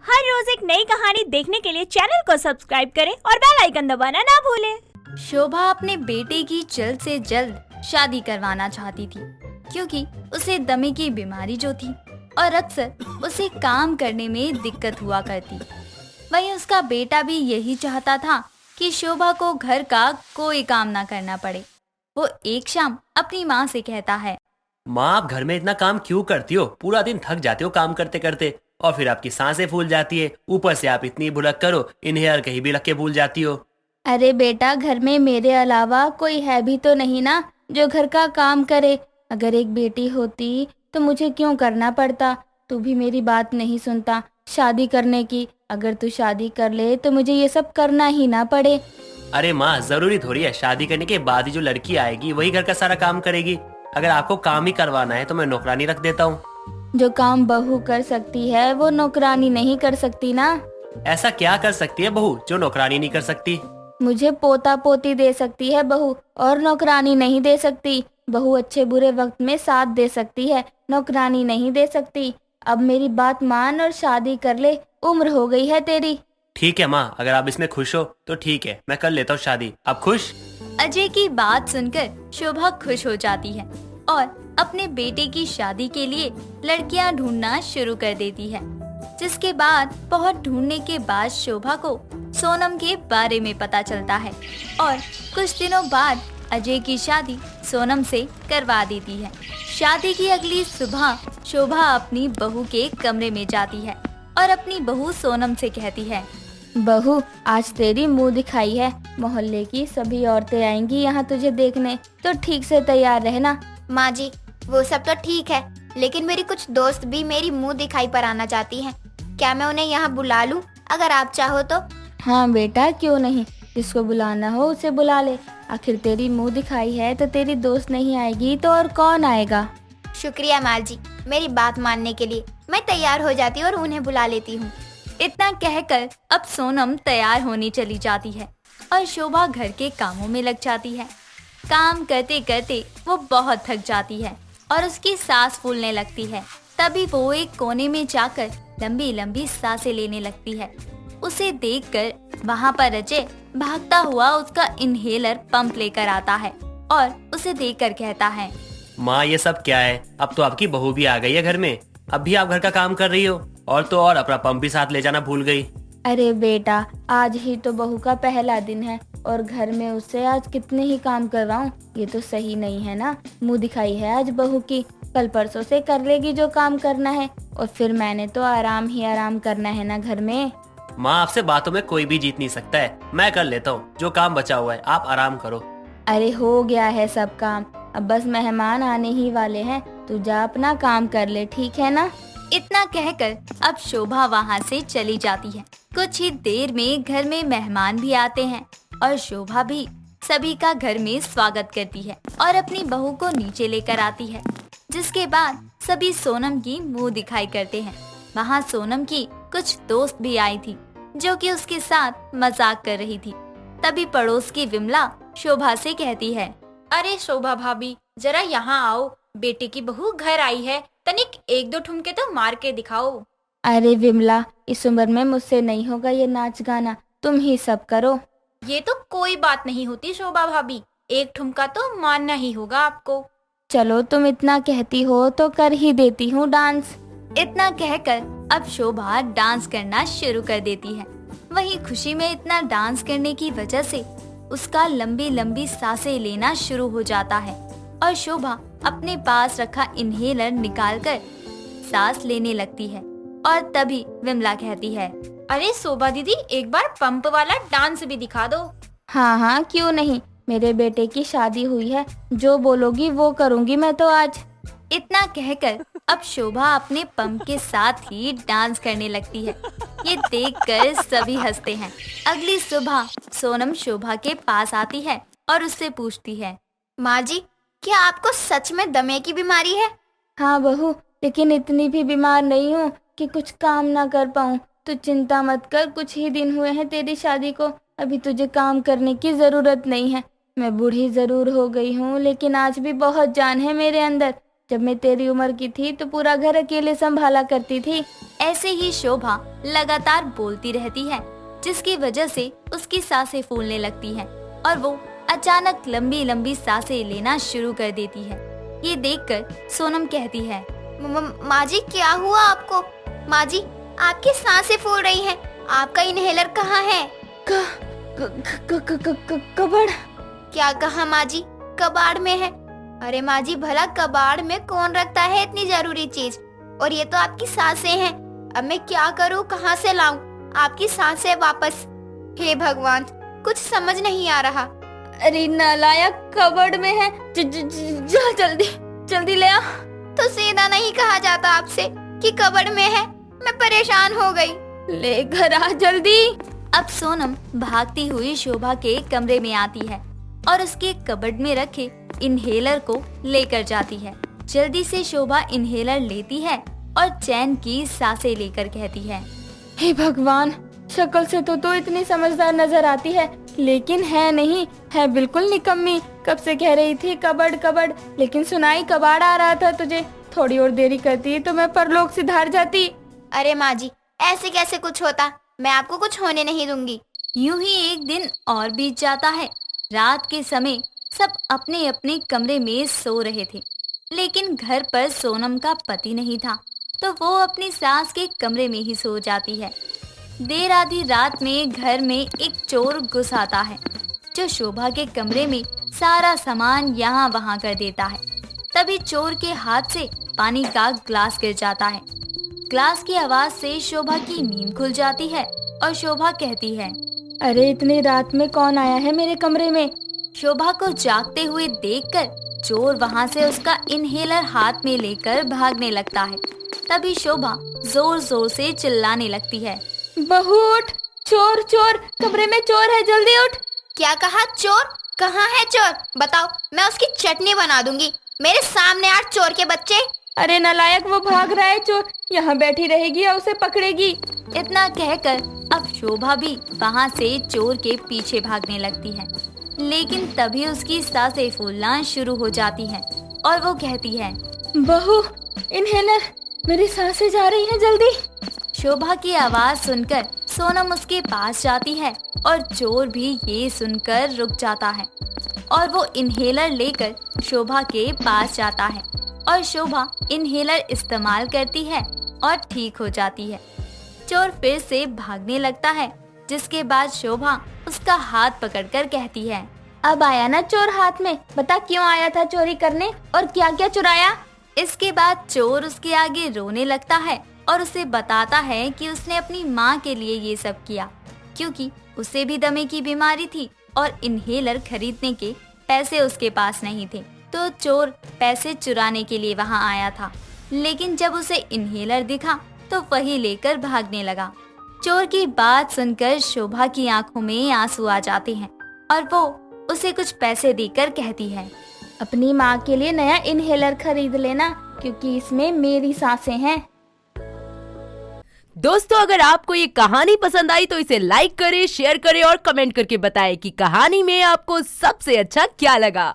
हर रोज एक नई कहानी देखने के लिए चैनल को सब्सक्राइब करें और बेल आइकन दबाना ना भूलें। शोभा अपने बेटे की जल्द से जल्द शादी करवाना चाहती थी, क्योंकि उसे दमे की बीमारी जो थी और अक्सर उसे काम करने में दिक्कत हुआ करती। वहीं उसका बेटा भी यही चाहता था कि शोभा को घर का कोई काम ना करना पड़े। वो एक शाम अपनी माँ से कहता है, माँ, आप घर में इतना काम क्यों करती हो? पूरा दिन थक जाते हो काम करते करते, और फिर आपकी सांसें फूल जाती है। ऊपर से आप इतनी भुलक करो, इन्हें कहीं भी रख के भूल जाती हो। अरे बेटा, घर में मेरे अलावा कोई है भी तो नहीं ना जो घर का काम करे। अगर एक बेटी होती तो मुझे क्यों करना पड़ता। तू भी मेरी बात नहीं सुनता शादी करने की। अगर तू शादी कर ले तो मुझे ये सब करना ही ना पड़े। अरे माँ, जरूरी थोड़ी है शादी करने के बाद ही जो लड़की आएगी वही घर का सारा काम करेगी। अगर आपको काम ही करवाना है तो मैं नौकरानी रख देता हूँ। जो काम बहू कर सकती है वो नौकरानी नहीं कर सकती ना। ऐसा क्या कर सकती है बहू जो नौकरानी नहीं कर सकती? मुझे पोता पोती दे सकती है बहू, और नौकरानी नहीं दे सकती। बहू अच्छे बुरे वक्त में साथ दे सकती है, नौकरानी नहीं दे सकती। अब मेरी बात मान और शादी कर ले, उम्र हो गई है तेरी। ठीक है माँ, अगर आप इसमें खुश हो तो ठीक है, मैं कर लेता हूँ शादी। आप खुश? अजय की बात सुनकर शोभा खुश हो जाती है और अपने बेटे की शादी के लिए लड़कियां ढूंढना शुरू कर देती है। जिसके बाद बहुत ढूंढने के बाद शोभा को सोनम के बारे में पता चलता है और कुछ दिनों बाद अजय की शादी सोनम से करवा देती है। शादी की अगली सुबह शोभा अपनी बहू के कमरे में जाती है और अपनी बहू सोनम से कहती है, बहू, आज तेरी मुंह दिखाई है। मोहल्ले की सभी औरतें आएंगी यहाँ तुझे देखने, तो ठीक से तैयार रहना। माँ जी, वो सब तो ठीक है, लेकिन मेरी कुछ दोस्त भी मेरी मुंह दिखाई पर आना चाहती हैं। क्या मैं उन्हें यहाँ बुला लूँ, अगर आप चाहो तो? हाँ बेटा, क्यों नहीं। जिसको बुलाना हो उसे बुला ले। आखिर तेरी मुंह दिखाई है तो तेरी दोस्त नहीं आएगी तो और कौन आएगा। शुक्रिया माँ जी, मेरी बात मानने के लिए। मैं तैयार हो जाती हूँ और उन्हें बुला लेती हूँ। इतना कहकर अब सोनम तैयार होने चली जाती है और शोभा घर के कामों में लग जाती है। काम करते करते वो बहुत थक जाती है और उसकी सांस फूलने लगती है। तभी वो एक कोने में जाकर लंबी लंबी सांसें लेने लगती है। उसे देखकर वहाँ पर अजय भागता हुआ उसका इनहेलर पंप लेकर आता है और उसे देखकर कहता है, माँ, ये सब क्या है? अब तो आपकी बहू भी आ गई है घर में, अब भी आप घर का काम कर रही हो, और तो और अपना पंप भी साथ ले जाना भूल गई। अरे बेटा, आज ही तो बहू का पहला दिन है और घर में उससे आज कितने ही काम करवाऊं। ये तो सही नहीं है ना। मुंह दिखाई है आज बहू की, कल परसों से कर लेगी जो काम करना है, और फिर मैंने तो आराम ही आराम करना है ना घर में। माँ, आपसे बातों में कोई भी जीत नहीं सकता है। मैं कर लेता हूँ, जो काम बचा हुआ है आप आराम करो। अरे हो गया है सब काम, अब बस मेहमान आने ही वाले हैं। तू जा अपना काम कर ले, ठीक है ना। इतना कहकर अब शोभा वहाँ से चली जाती है। कुछ ही देर में घर में मेहमान भी आते हैं और शोभा भी सभी का घर में स्वागत करती है और अपनी बहू को नीचे लेकर आती है। जिसके बाद सभी सोनम की मुंह दिखाई करते हैं। वहाँ सोनम की कुछ दोस्त भी आई थी जो कि उसके साथ मजाक कर रही थी। तभी पड़ोस की विमला शोभा से कहती है, अरे शोभा भाभी, जरा यहाँ आओ, बेटे की बहू घर आई है, तनिक एक दो ठुमके तो मार के दिखाओ। अरे विमला, इस उम्र में मुझसे नहीं होगा ये नाच गाना, तुम ही सब करो। ये तो कोई बात नहीं होती शोभा भाभी, एक ठुमका तो मारना ही होगा आपको। चलो तुम इतना कहती हो तो कर ही देती हूँ डांस। इतना कहकर अब शोभा डांस करना शुरू कर देती है। वहीं खुशी में इतना डांस करने की वजह से उसका लंबी लंबी सांसें लेना शुरू हो जाता है और शोभा अपने पास रखा इनहेलर निकालकर सांस लेने लगती है। और तभी विमला कहती है, अरे शोभा दीदी, एक बार पंप वाला डांस भी दिखा दो। हाँ हाँ, क्यों नहीं। मेरे बेटे की शादी हुई है, जो बोलोगी वो करूँगी मैं तो आज। इतना कहकर अब शोभा अपने पंप के साथ ही डांस करने लगती है। ये देखकर सभी हंसते हैं। अगली सुबह सोनम शोभा के पास आती है और उससे पूछती है, माँ जी, क्या आपको सच में दमे की बीमारी है? हाँ बहू, लेकिन इतनी भी बीमार नहीं हूँ कि कुछ काम ना कर पाऊँ। तू चिंता मत कर, कुछ ही दिन हुए हैं तेरी शादी को, अभी तुझे काम करने की जरूरत नहीं है। मैं बूढ़ी जरूर हो गई हूँ, लेकिन आज भी बहुत जान है मेरे अंदर। जब मैं तेरी उम्र की थी तो पूरा घर अकेले संभाला करती थी। ऐसे ही शोभा लगातार बोलती रहती है, जिसकी वजह से उसकी सांसें फूलने लगती हैं और वो अचानक लंबी लंबी सांसें लेना शुरू कर देती है। ये देखकर सोनम कहती है, माँ जी क्या हुआ आपको? माँ जी आपकी सांसें फूल रही हैं। आपका इनहेलर कहाँ है? कबड़। क्या कहा माँ जी? कबाड़ में है? अरे माँ जी भला कबाड़ में कौन रखता है इतनी जरूरी चीज? और ये तो आपकी सांसें हैं। अब मैं क्या करूँ, कहाँ से लाऊं आपकी सांसें वापस? हे भगवान, कुछ समझ नहीं आ रहा। अरे नालायक, कबड़ में है। जा जल्दी जल्दी ले आ। तो सीधा नहीं कहा जाता आपसे कि कबड़ में है? मैं परेशान हो गई। लेकर आ जल्दी। अब सोनम भागती हुई शोभा के कमरे में आती है और उसके कबर्ड में रखे इनहेलर को लेकर जाती है। जल्दी से शोभा इनहेलर लेती है और चैन की सांसें लेकर कहती है, हे भगवान, शक्ल से तो इतनी समझदार नजर आती है, लेकिन है नहीं, है बिल्कुल निकम्मी। कब से कह रही थी कबड़ कबड़, लेकिन सुनाई कबाड़ आ रहा था तुझे। थोड़ी और देरी करती तो मैं परलोक सिधार जाती। अरे माँ जी ऐसे कैसे कुछ होता? मैं आपको कुछ होने नहीं दूंगी। यूं ही एक दिन और बीत जाता है। रात के समय सब अपने अपने कमरे में सो रहे थे, लेकिन घर पर सोनम का पति नहीं था, तो वो अपनी सास के कमरे में ही सो जाती है। देर आधी रात में घर में एक चोर घुस आता है, जो शोभा के कमरे में सारा सामान यहाँ वहाँ कर देता है। तभी चोर के हाथ से पानी का ग्लास गिर जाता है। ग्लास की आवाज से शोभा की नींद खुल जाती है और शोभा कहती है, अरे इतनी रात में कौन आया है मेरे कमरे में? शोभा को जागते हुए देखकर चोर वहाँ से उसका इनहेलर हाथ में लेकर भागने लगता है। तभी शोभा जोर जोर से चिल्लाने लगती है, बहू उठ, चोर चोर, कमरे में चोर है, जल्दी उठ। क्या कहा? चोर? कहाँ है चोर? बताओ, मैं उसकी चटनी बना दूंगी। मेरे सामने आ चोर के बच्चे। अरे नालायक, वो भाग रहा है चोर, यहाँ बैठी रहेगी और उसे पकड़ेगी। इतना कहकर अब शोभा भी वहाँ से चोर के पीछे भागने लगती है, लेकिन तभी उसकी सांसें फूलना शुरू हो जाती हैं और वो कहती है, बहू इनहेलर, मेरी सांसें जा रही हैं, जल्दी। शोभा की आवाज सुनकर सोनम उसके पास जाती है और चोर भी ये सुनकर रुक जाता है और वो इनहेलर लेकर शोभा के पास जाता है और शोभा इनहेलर इस्तेमाल करती है और ठीक हो जाती है। चोर फिर से भागने लगता है, जिसके बाद शोभा उसका हाथ पकड़कर कहती है, अब आया ना चोर हाथ में, बता क्यों आया था चोरी करने और क्या क्या चुराया? इसके बाद चोर उसके आगे रोने लगता है और उसे बताता है कि उसने अपनी माँ के लिए ये सब किया, क्योंकि उसे भी दमे की बीमारी थी और इनहेलर खरीदने के पैसे उसके पास नहीं थे। तो चोर पैसे चुराने के लिए वहाँ आया था, लेकिन जब उसे इनहेलर दिखा तो वही लेकर भागने लगा। चोर की बात सुनकर शोभा की आंखों में आंसू आ जाते हैं और वो उसे कुछ पैसे देकर कहती है, अपनी माँ के लिए नया इनहेलर खरीद लेना, क्योंकि इसमें मेरी सांसें हैं। दोस्तों, अगर आपको ये कहानी पसंद आई तो इसे लाइक करें, शेयर करें और कमेंट करके बताएं कि कहानी में आपको सबसे अच्छा क्या लगा।